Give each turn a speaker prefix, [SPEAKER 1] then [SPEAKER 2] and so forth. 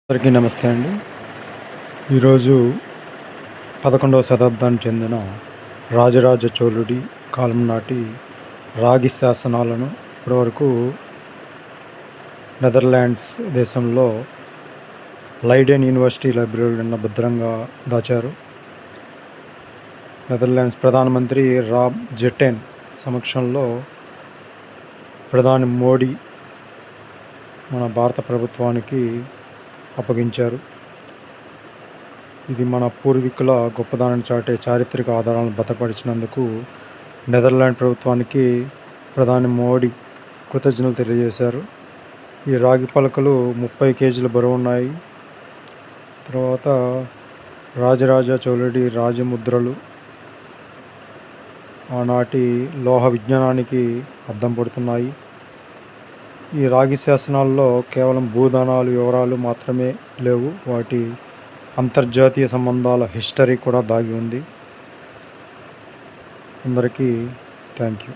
[SPEAKER 1] అందరికీ నమస్తే అండి. ఈరోజు 11వ శతాబ్దానికి చెందిన రాజరాజ చోళుడి కాలం నాటి రాగి శాసనాలను ఇప్పటివరకు నెదర్లాండ్స్ దేశంలో లైడెన్ యూనివర్సిటీ లైబ్రరీలో భద్రంగా దాచారు. నెదర్లాండ్స్ ప్రధానమంత్రి రాబ్ జెటెన్ సమక్షంలో ప్రధాని మోడీ మన భారత ప్రభుత్వానికి అప్పగించారు. ఇది మన పూర్వీకుల గొప్పదనాన్ని చాటే చారిత్రక ఆధారాలను భద్రపరిచినందుకు నెదర్లాండ్ ప్రభుత్వానికి ప్రధాని మోడీ కృతజ్ఞతలు తెలియజేశారు. ఈ రాగి పలకలు 30 కేజీల బరువున్నాయి. తర్వాత రాజరాజ చోళుడి రాజముద్రలు ఆనాటి లోహ విజ్ఞానానికి అద్దం పడుతున్నాయి. ఈ రాగి శాసనాల్లో కేవలం భూదానాలు వివరాలు మాత్రమే లేవు, వాటి అంతర్జాతీయ సంబంధాల హిస్టరీ కూడా దాగి ఉంది. అందరికీ థ్యాంక్ యూ.